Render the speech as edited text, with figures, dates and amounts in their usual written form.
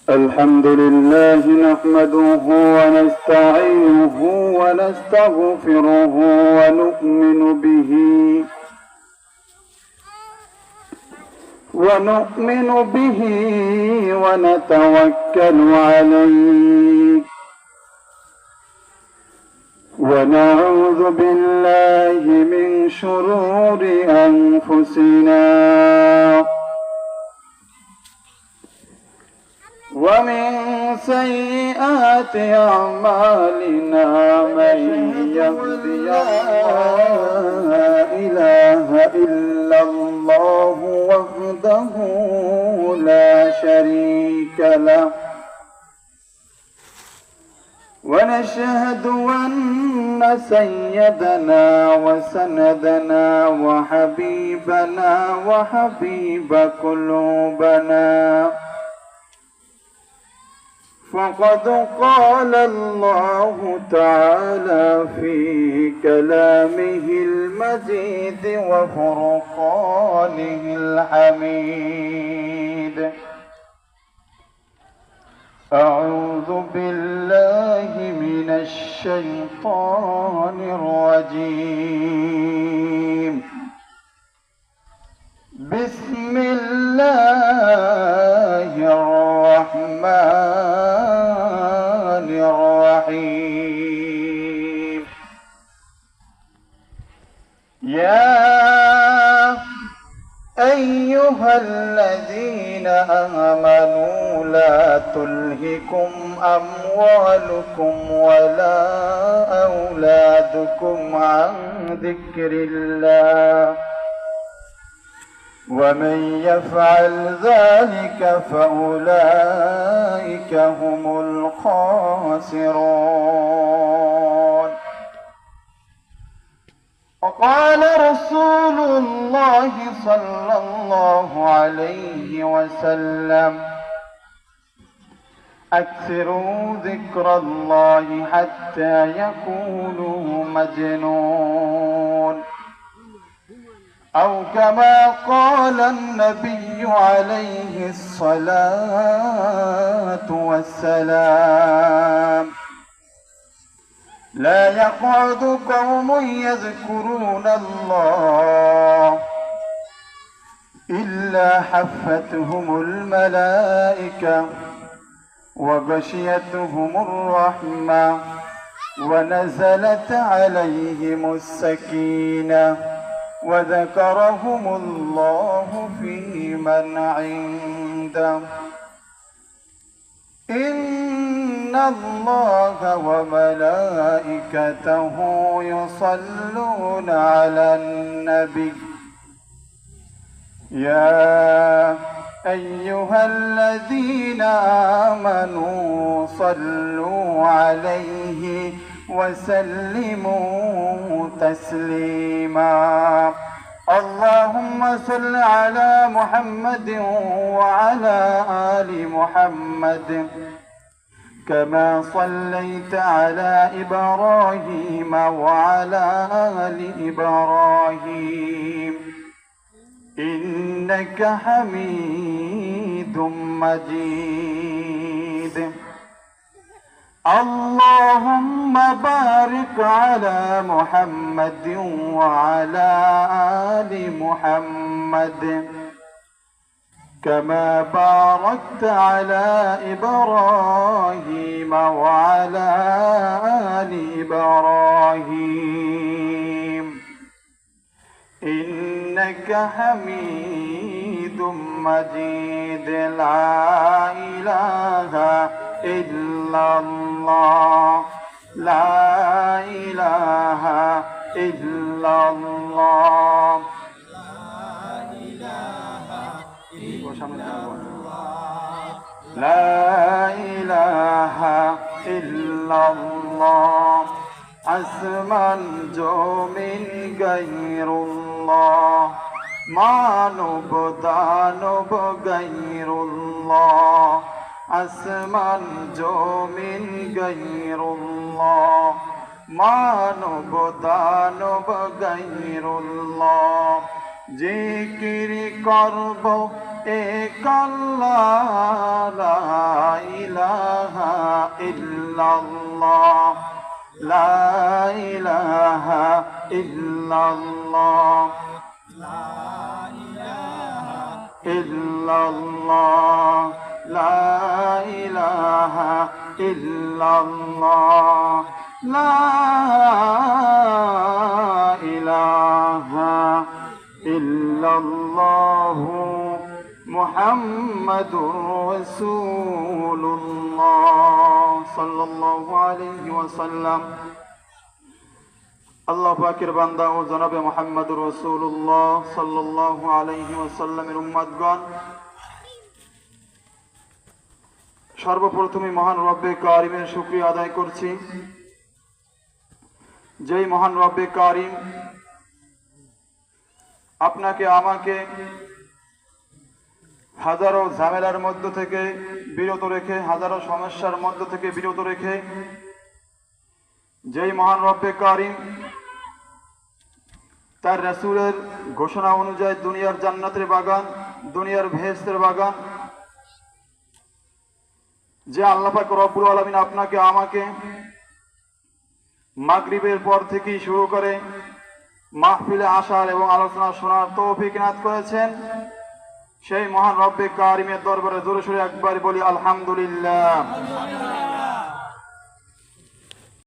الحمد لله نحمده ونستعينه ونستغفره ونؤمن به ونتوكل عليه ونعوذ بالله من شرور أنفسنا ومن سيئات أعمالنا من يهدي الله لا إله إلا الله وحده لا شريك له ونشهد أن سيدنا وسندنا وحبيبنا وحبيب قلوبنا فقد قال الله تعالى في كلامه المجيد وفرقانه الحميد أعوذ بالله من الشيطان الرجيم بسم الله الرحمن الرحيم يا أيها الذين آمنوا لا تلهكم أموالكم ولا أولادكم عن ذكر الله ومن يفعل ذلك فأولئك هم الخاسرون وقال رسول الله صلى الله عليه وسلم أكثروا ذكر الله حتى يقولوا مجنون أو كما قال النبي عليه الصلاة والسلام لا يقعد قوم يذكرون الله إلا حفتهم الملائكة وغشيتهم الرحمة ونزلت عليهم السكينة وذكرهم الله في من عنده إن الله وملائكته يصلون على النبي يا أيها الذين آمنوا صلوا عليه وسلموا تسليما اللهم صل على محمد وعلى آل محمد كما صليت على إبراهيم وعلى آل إبراهيم إنك حميد مجيد اللهم بارك على محمد وعلى آل محمد كما باركت على إبراهيم وعلى آل إبراهيم إنك حميد مجيد لا إله إلا الله لا إله إلا الله لا إله إلا الله আসমান জমিন গায়রুল্লাহ মানব দানব গায়রুল্লাহ আসমান জমিন গায়রুল্লাহ মানব দানব গায়রুল্লাহ জিকির করব এক আল্লাহ লা ইলাহা ইল্লাল্লাহ লা ইলাহা ইল্লাল্লাহ ইল্লাল্লাহ লা ইলাহা ইল্লাল্লাহ লা ইলাহা ইল্লাল্লাহ মুহাম্মাদুর রাসূলুল্লাহ সাল্লাল্লাহু আলাইহি ওয়াসাল্লাম। আল্লাহ পাকের বান্দা ও জনাবে মুহাম্মাদুর রাসূলুল্লাহ সাল্লাল্লাহু আলাইহি ওয়াসাল্লামের উম্মতগণ, সর্বপ্রথমে মহান রব্বে কারিমের শুকরিয়া আদায় করছি, যেই মহান রব্বে কারিম আপনাকে আমাকে হাজারো ঝামেলার মধ্য থেকে বিরত রেখে, হাজারো সমস্যার মধ্য থেকে বিরত রেখে, যেই মহান রব্বে কারিম তার রাসূলের ঘোষণা অনুযায়ী দুনিয়ার জান্নাতের বাগান, দুনিয়ার বেহেশতের বাগান, যে আল্লাহ পাক রব্বুল আলামিন আপনাকে আমাকে মাগরিবের পর থেকেই শুরু করে মাহফিলে আসার এবং আলোচনা শোনার তৌফিক ইনাত করেছেন, সেই মহান রব্বে কারিমের দরবারে জোরে সোরে একবার বলি আলহামদুলিল্লাহ।